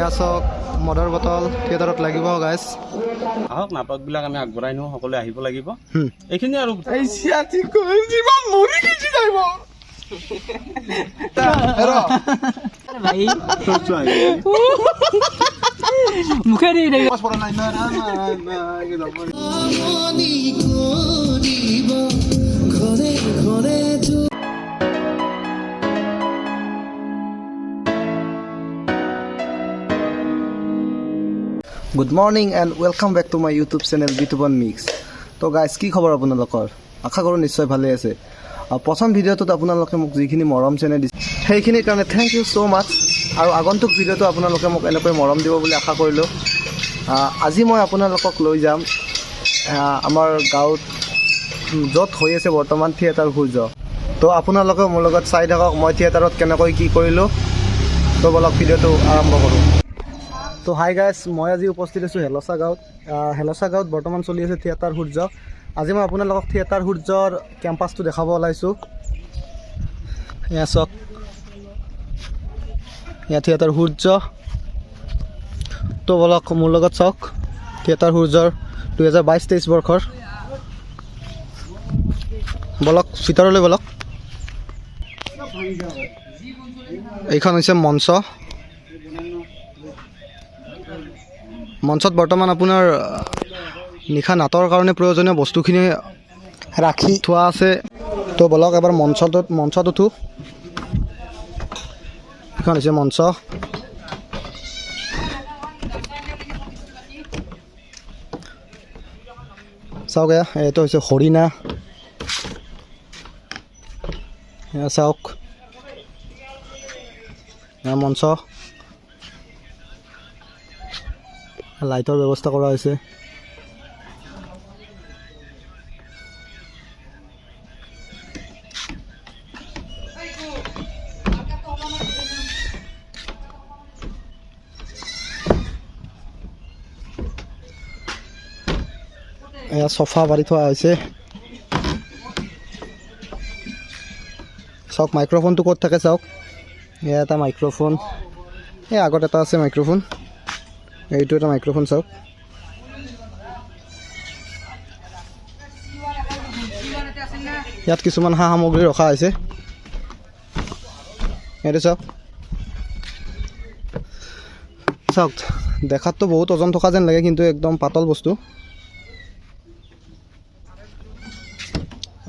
গাছক মদৰ বটল থিয়েটাৰত লাগিব গাইজ আহক নাটকবিলাক আমি আগবঢ়াই নিওঁ সকলোৱে আহিব লাগিব এইখিনি আৰু মুখে দি good morning and welcome back to my YouTube channel Bitupan mix তো গাইজ কি খবৰ আপোনালোকৰ আশা কৰোঁ নিশ্চয় ভালে আছে প্ৰথম ভিডিঅ'টোত আপোনালোকে মোক যিখিনি মৰম চেনে দিছে সেইখিনিৰ কাৰণে থেংক ইউ ছ' মাছ আৰু আগন্তুক ভিডিঅ'টো আপোনালোকে মোক এনেকৈ মৰম দিব বুলি আশা কৰিলোঁ আজি মই আপোনালোকক লৈ যাম আমাৰ গাঁৱত য'ত হৈ আছে বৰ্তমান থিয়েটাৰ সূৰ্য তো আপোনালোকে মোৰ লগত চাই থাকক মই থিয়েটাৰত কেনেকৈ কি কৰিলোঁ তো বলক ভিডিঅ'টো আৰম্ভ কৰোঁ তো হাই গাইজ মই আজি উপস্থিত আছোঁ হেলচা গাঁৱত বৰ্তমান চলি আছে থিয়েটাৰ সূৰ্য আজি মই আপোনালোকক থিয়েটাৰ সূৰ্যৰ কেম্পাছটো দেখাব ওলাইছোঁ এয়া চাওক এয়া থিয়েটাৰ সূৰ্য তো বলক মোৰ লগত চাওক থিয়েটাৰ সূৰ্যৰ 2022-23 বৰ্ষৰ বলক ভিতৰলৈ বলক এইখন হৈছে মঞ্চত বৰ্তমান আপোনাৰ নিশা নাটৰ কাৰণে প্ৰয়োজনীয় বস্তুখিনি ৰাখি থোৱা আছে তো বলক এবাৰ মঞ্চত উঠো এইখন হৈছে মঞ্চ চাওক এইটো হৈছে হৰিণা চাওক মঞ্চ লাইটৰ ব্যৱস্থা কৰা হৈছে এয়া চফা পাৰি থোৱা হৈছে চাওক মাইক্ৰফোনটো ক'ত থাকে চাওক এয়া এটা মাইক্ৰফোন এই আগত এটা আছে মাইক্ৰফোন এইটো এটা মাইক্ৰফোন চাওক ইয়াত কিছুমান সা সামগ্ৰী ৰখা হৈছে এইটো চাওক দেখাততো বহুত ওজন থকা যেন লাগে কিন্তু একদম পাতল বস্তু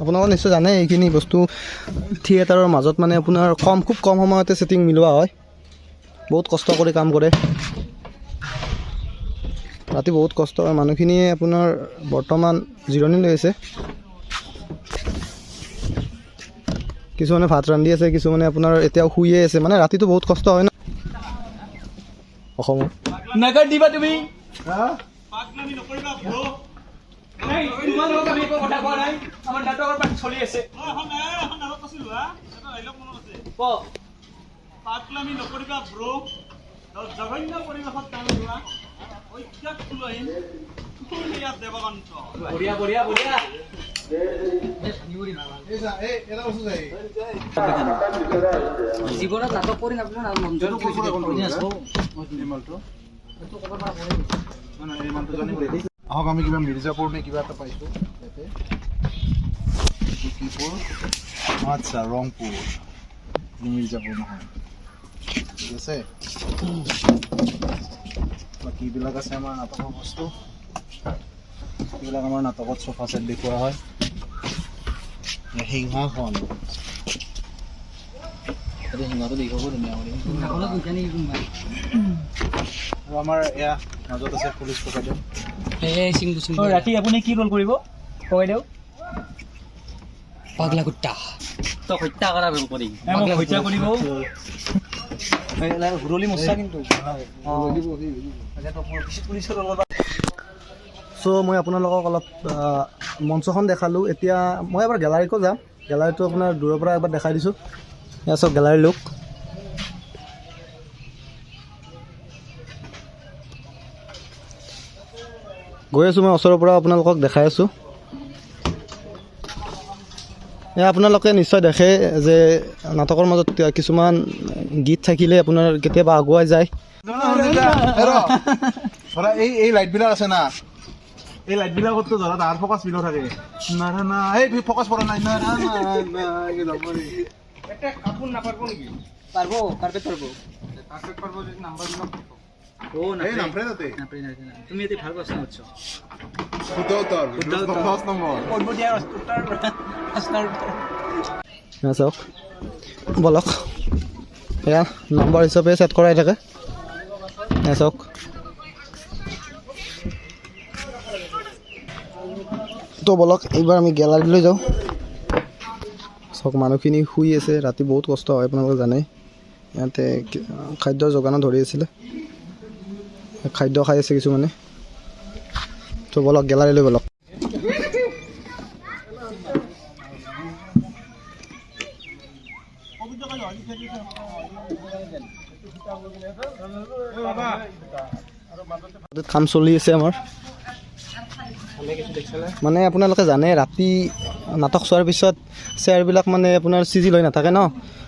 আপোনালোকে নিশ্চয় জানে এইখিনি বস্তু থিয়েটাৰৰ মাজত মানে আপোনাৰ খুব কম সময়তে ছেটিং মিলোৱা হয় বহুত কষ্ট কৰি কাম কৰে ৰাতি বহুত কষ্ট হয় মানুহখিনিয়ে আপোনাৰ বৰ্তমান জিৰণি লৈ আছে কিছুমানে ভাত ৰান্ধি আছে কিছুমানে আপোনাৰ এতিয়াও শুইয়ে আছে মানে ৰাতিটো বহুত কষ্ট হয় ন অসমত নগদ দিবা তুমি আমাৰ নাটকৰ পাঠ চলি আছে পাগলামি নকৰিবা ব্ৰো জঘন্য পৰিৱেশত কাম লোৱা জীৱনত নাটক কৰি আহক আমি কিবা মিৰ্জাপুৰ নে কিবা এটা পাইছোঁ আচ্ছা ৰংপুৰ মিৰ্জাপুৰ নহয় ঠিক আছে বাকীবিলাক আছে আমাৰ নাটকৰ বস্তু এইবিলাক আমাৰ নাটকত চোফা ছেট দেখুওৱা হয় সিংহাসন সিংহটো দেখিব ধুনীয়া আৰু আমাৰ এয়া মাজত আছে পুলিচ প্ৰকাশন ৰাতি আপুনি কি ৰোল কৰিব কৈ দিয়ক পাগলা কুত্তা তো হত্যা কৰা ৰোল কৰিম হত্যা কৰিব হুৰলি মচা কিন্তু চ' মই আপোনালোকক অলপ মঞ্চখন দেখালোঁ এতিয়া মই এবাৰ গেলাৰীকো যাম গেলাৰীটো আপোনাৰ দূৰৰ পৰা এবাৰ দেখাই দিছোঁ এয়া চব গেলাৰীৰ লুক গৈ আছোঁ মই ওচৰৰ পৰা আপোনালোকক দেখাই আছোঁ আপোনালোকে নিশ্চয় দেখে যে নাটকৰ মাজত কিছুমান গীত থাকিলে আপোনাৰ কেতিয়াবা আগুৱাই যায়। ধৰা এই লাইটবিলাক আছে না, এই লাইটবিলাকতো ধৰা ডাঙৰ ফকাচ বিলো থাকে। নাৰানা এই ফকাচ পৰা নাই, নাৰানা এই লবৰি এটা কাপোৰ নাপাৰব নেকি? পাৰবো কাৰ্পেট পাৰবো কাৰ্পেট পাৰব যদি নাম্বাৰবিলাক ও না এই নাম্বাৰে তাতে তুমি এতে ভাল প্ৰশ্ন কৰছো ৭৭ 10 নম্বৰ। কৰবো দিয়া উত্তৰ চাওক বলক, এয়া নম্বৰ হিচাপে ছেট কৰাই থাকে। চাওক তো বলক এইবাৰ আমি গেলাৰীলৈ যাওঁ। চাওক মানুহখিনি শুই আছে, ৰাতি বহুত কষ্ট হয় আপোনালোকে জানে। ইয়াতে খাদ্যৰ যোগানো ধৰি আছিলে, খাদ্য খাই আছে কিছুমানে। তো বলক গেলাৰীলৈ বলক। কাম চলি আছে আমাৰ। মানে আপোনালোকে জানে ৰাতি নাটক চোৱাৰ পিছত চেয়াৰবিলাক মানে আপোনাৰ চিজিল হৈ নাথাকে ন,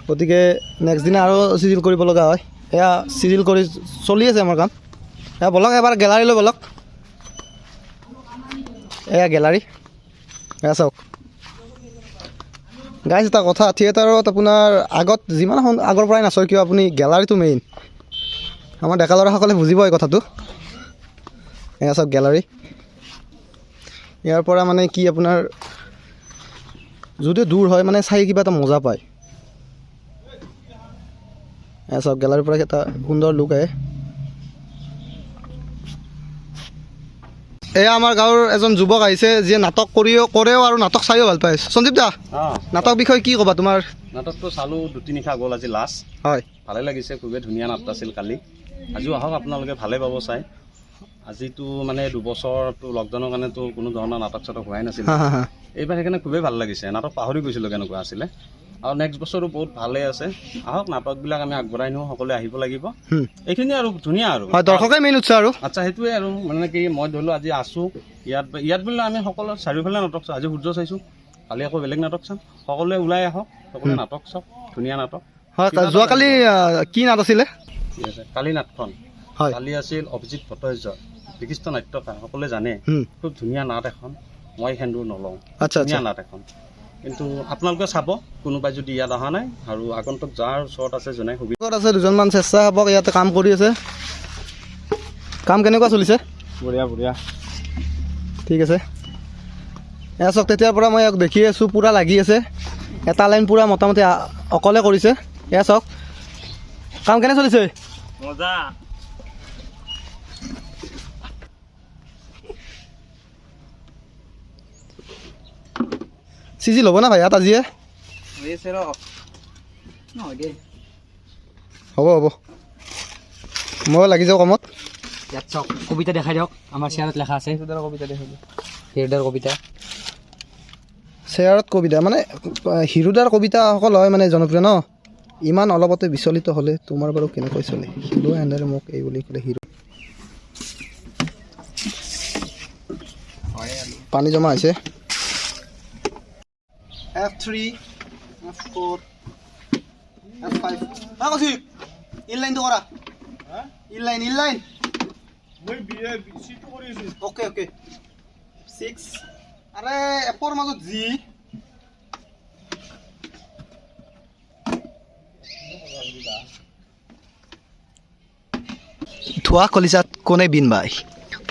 গতিকে নেক্সট দিনা আৰু চিজিল কৰিব লগা হয়। এয়া চিজিল কৰি চলি আছে আমাৰ কাম। এয়া বলক এবাৰ গেলাৰীলৈ বলক। এয়া গেলাৰী, এয়া চাওক গাইজ। এটা কথা, থিয়েটাৰত আপোনাৰ আগত যিমান আগৰ পৰাই নাচায় কিয় আপুনি গেলাৰীটো মেইন। আমাৰ ডেকা ল'ৰাসকলে বুজিব এই কথাটো। এয়া চাওক গেলাৰী। ইয়াৰ পৰা মানে কি আপোনাৰ যদি দূৰ হয় মানে চাই কিবা এটা মজা পায়। এয়া চাওক গেলাৰীৰ পৰা এটা সুন্দৰ লুক আহে। এয়া আমাৰ গাঁৱৰ এজন যুৱক আহিছে যিয়ে নাটক কৰেও আৰু নাটক চাইও ভাল পায়। সঞ্জীৱ দা, নাটক বিষয়ে কি ক'বা তোমাৰ? নাটকটো চালোঁ, দুটি নিশা গ'ল, আজি লাষ্ট। হয়, ভালে লাগিছে, খুবেই ধুনীয়া নাটক আছিল কালি। আজিও আহক, আপোনালোকে ভালে পাব চাই। আজিতো মানে দুবছৰটো লকডাউনৰ কাৰণেতো কোনো ধৰণৰ নাটক চাটক হোৱাই নাছিল। এইবাৰ সেইকাৰণে খুবেই ভাল লাগিছে। নাটক পাহৰি গৈছিলোঁ কেনেকুৱা আছিলে। আৰু নেক্সট বছৰো বহুত ভালে আছে। আহক, নাটকবিলাক আমি আগবঢ়াই নিওঁ, সকলোৱে আহিব লাগিব। এইখিনি আৰু ধুনীয়া আৰু দৰ্শকে মেইন উৎসাহ আৰু। আচ্ছা, সেইটোৱে আৰু মানে কি, মই ধৰি লওঁ আজি আছোঁ ইয়াত বোলে আমি সকলো চাৰিওফালে নাটক চাওঁ। আজি সূৰ্য চাইছোঁ, কালি আকৌ বেলেগ নাটক চাম। সকলোৱে ওলাই আহক, সকলোৱে নাটক চাওক, ধুনীয়া নাটক। হয়, যোৱাকালি কি নাট আছিলে? ঠিক আছে, কালি নাটখন হয়, কালি আছিল অভিজিৎ ভট্টাচাৰ্য, বিশিষ্ট নাট্যকাৰ, সকলোৱে জানে। খুব ধুনীয়া নাট এখন, মই সেন্দুৰ নলওঁ, ধুনীয়া নাট এখন। কিন্তু আপোনালোকে চাব, কোনোবাই যদি ইয়াত অহা নাই আৰু আগন্তুক যাৰ ওচৰত আছে যোনে সুবিধা আছে। দুজনমান স্বেচ্ছাসেৱক ইয়াতে কাম কৰি আছে। কাম কেনেকুৱা চলিছে? বঢ়িয়া বঢ়িয়া, ঠিক আছে। এয়া চাওক, তেতিয়াৰ পৰা মই ইয়াক দেখি আছোঁ, পূৰা লাগি আছে। এটা লাইন পূৰা মোটামুটি অকলে কৰিছে। এয়া চাওক কাম কেনে চলিছে? মজা। চিজিল হ'ব না ভাই ইয়াত আজিয়ে? হ'ব হ'ব, ময়ো লাগি যাওঁ কামত। ইয়াত চাওক, কবিতা দেখাই দিয়ক। আমাৰ চেয়াৰত লেখা আছে কবিতা দেখাই হিৰদাৰ কবিতা। চেয়াৰত কবিতা মানে হিৰুদাৰ কবিতাসকল হয় মানে জনপ্ৰিয় ন। ইমান অলপতে বিচলিত হ'লে তোমাৰ বাৰু কেনেকৈ চলে? হিৰুৱে এনেদৰে মোক এই বুলি ক'লে। হিৰু পানী জমা হৈছে। F3, F4, F5. কৌশিক, ইনলাইনটো কৰা। ইনলাইন। মই চিটো কৰি আছোঁ। অ'কে 6। আৰে এপৰ মাজত জি। ধোৱা কলিজাত কোনে বিন বাই,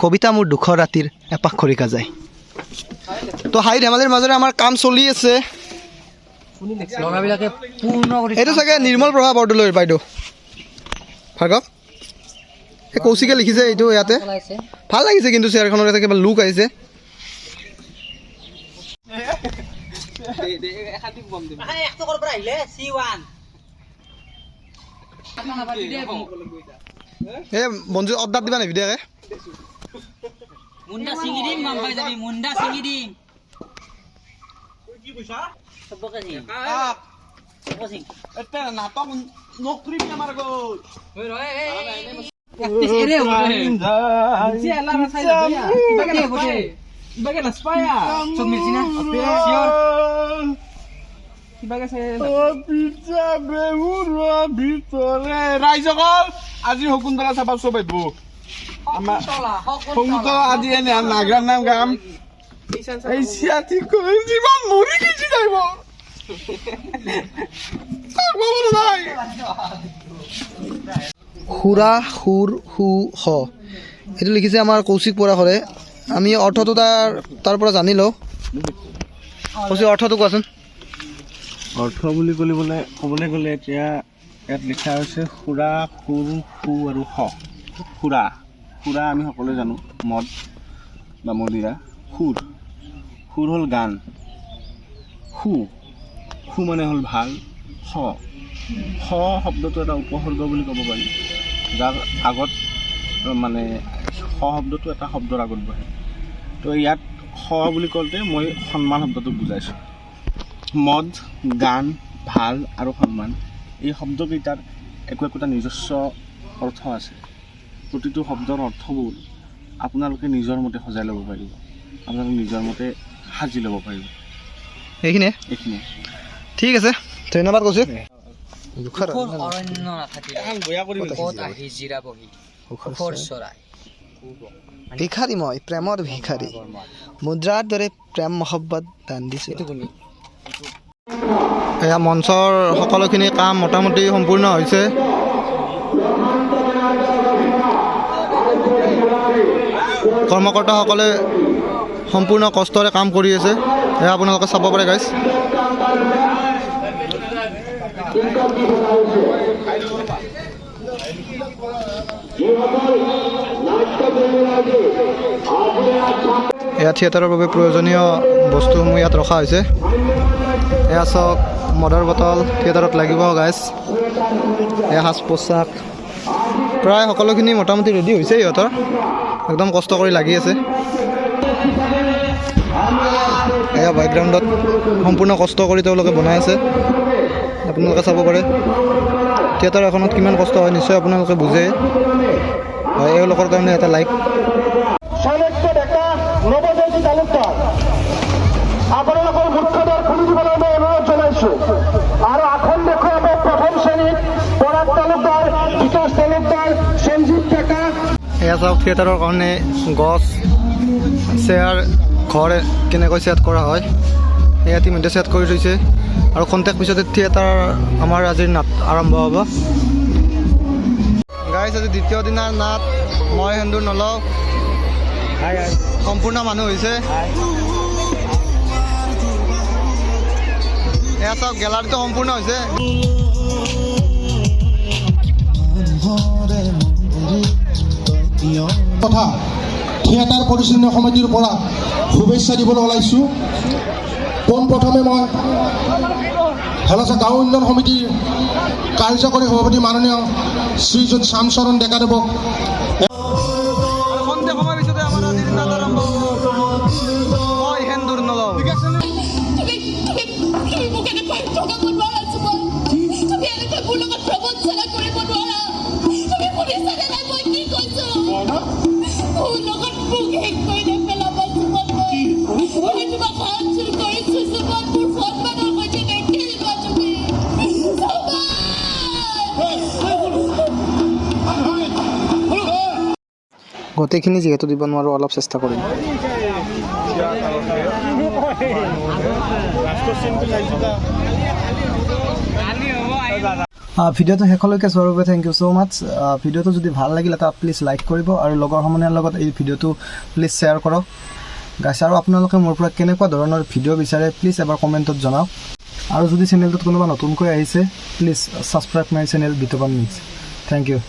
কবিতা মোৰ দুখৰ ৰাতিৰ এপাক খৰিকা যায়। তো হাই ধেমালিৰ মাজেৰে আমাৰ কাম চলি আছে। ল'ৰাবিলাকে পূৰ্ণ কৰি এইটো চাগে নিৰ্মল প্ৰভা বৰদলৈৰ বাইদেউ ভাৰ্গৱ। এই কৌশিকে লিখিছে এইটো ইয়াতে। চলাইছে। ভাল লাগিছে কিন্তু চেয়াৰখনৰ এটা কিবা লুক আহিছে। এই মঞ্জু অৰ্ডাৰ দিবা নে ভিডিঅ'কে? মুণ্ডা ছিঙি দিম, গম পাই যাবি। মুণ্ডা ছিঙি দিম। কি কৈছা? চবকে ছিঙিম। চবকে ছিঙিম। এটা নাটক নকৰিবি আমাৰ আগত। চব মিলছি না? পিজ্জা বেহুৰৰ ভিতৰে ৰাইজসকল আজি শকুন্তলা চাবা চব আহিব আমাৰ শকুন্তলা আজি এনে নাগাৰ নাম গাম এই চিয়াতি কৈ জীৱন মৰি গেছি যাইব সুৰা সুৰ সু স এইটো লিখিছে আমাৰ কৌশিক পৰাশৰে। আমি অৰ্থটো তাৰ পৰা জানি লওঁ। কৌশিক অৰ্থটো কোৱাচোন। অৰ্থ বুলি ক'বলৈ গ'লে এতিয়া ইয়াত লিখা হৈছে সুৰা সুৰ সু আৰু স। সুৰা আমি সকলোৱে জানো মদ বা মদিৰা। সুৰ হ'ল গান। সু মানে হ'ল ভাল। স শব্দটো এটা উপসৰ্গ বুলি ক'ব পাৰি, যাৰ আগত মানে স শব্দটো এটা শব্দৰ আগত বহে। তো ইয়াত স বুলি কওঁতে মই সন্মান শব্দটো বুজাইছোঁ। মদ, গান, ভাল আৰু সন্মান এই শব্দকেইটাৰ একোটা নিজস্ব অৰ্থ আছে। প্ৰতিটো শব্দৰ অৰ্থবোৰ আপোনালোকে নিজৰ মতে সজাই ল'ব পাৰিব, আপোনালোকে নিজৰ মতে সাজি ল'ব পাৰিব। এইখিনিয়ে ঠিক আছে, ধন্যবাদ কৌশিক। অৰণ্য নাথাকিলে ক'ত আহি জিৰাবহি সুখৰ চৰাই। ভিখাৰী মই প্ৰেমৰ ভিখাৰী, মুদ্ৰাৰ দৰে প্ৰেম মহব্বত দান দিছোঁ। এয়া মঞ্চৰ সকলোখিনি কাম মোটামুটি সম্পূৰ্ণ হৈছে। কৰ্মকৰ্তাসকলে সম্পূৰ্ণ কষ্টৰে কাম কৰি আছে, এয়া আপোনালোকে চাব পাৰে গাইজ। এয়া থিয়েটাৰৰ বাবে প্ৰয়োজনীয় বস্তুসমূহ ইয়াত ৰখা হৈছে। এয়া চাওক মদৰ বটল থিয়েটাৰত লাগিব গাইজ। এয়া সাজ পোছাক প্ৰায় সকলোখিনি মোটামুটি ৰেডি হৈছে, সিহঁতৰ একদম কষ্ট কৰি লাগি আছে। এয়া বেকগ্ৰাউণ্ডত সম্পূৰ্ণ কষ্ট কৰি তেওঁলোকে বনাই আছে, আপোনালোকে চাব পাৰে। থিয়েটাৰ এখনত কিমান কষ্ট হয় নিশ্চয় আপোনালোকে বুজে। এওঁলোকৰ কাৰণে এটা লাইক। আপোনালোকৰ মুখ্যদৰ খুলি দিবলৈ মই অনুৰোধ জনাইছোঁ। আৰু আসন দেখুৱাব প্ৰথম শ্ৰেণীত পৰাগ তালুকদাৰ, বিকাশ তালুকদাৰ, সঞ্জীৱ ডেকা। এয়া চাওক থিয়েটাৰৰ কাৰণে গছ, চেয়াৰ, ঘৰ কেনেকৈ ছেট কৰা হয় এয়া ইতিমধ্যে ছেট কৰি থৈছে। আৰু খন্তেক পিছতে থিয়েটাৰ আমাৰ আজিৰ নাট আৰম্ভ হ'ব। গাইজ আজি দ্বিতীয় দিনাৰ নাট মই সেন্দুৰ নলওঁ, সম্পূৰ্ণ মানুহ হৈছে। এয়া চাওক গেলাৰীটো সম্পূৰ্ণ হৈছে। কথা থিয়েটাৰ পৰিচালনা সমিতিৰ পৰা শুভেচ্ছা দিবলৈ ওলাইছোঁ। পোনপ্ৰথমে মই হেলচা গাঁও উন্নয়ন সমিতিৰ কাৰ্যকৰী সভাপতি মাননীয় শ্ৰীযুত শ্যামচৰণ ডেকাদেৱক খন্তেক সময় পিছতে আমাৰ আজিৰ নাট আৰম্ভ হ'ব। মই সেন্দুৰ নলওঁ। গোটেইখিনি যিহেতু দিব নোৱাৰোঁ, অলপ চেষ্টা কৰিম। ভিডিঅ'টো শেষলৈকে চোৱাৰ বাবে থেংক ইউ ছ' মাছ। ভিডিঅ'টো যদি ভাল লাগিল এটা প্লিজ লাইক কৰিব আৰু লগৰ সমনীয়াৰ লগত এই ভিডিঅ'টো প্লিজ শ্বেয়াৰ কৰক গাইছ। আৰু আপোনালোকে মোৰ পৰা কেনেকুৱা ধৰণৰ ভিডিঅ' বিচাৰে প্লিজ এবাৰ কমেণ্টত জনাওক। আৰু যদি চেনেলটোত কোনোবা নতুনকৈ আহিছে please subscribe my channel Bitupan mix. Thank U.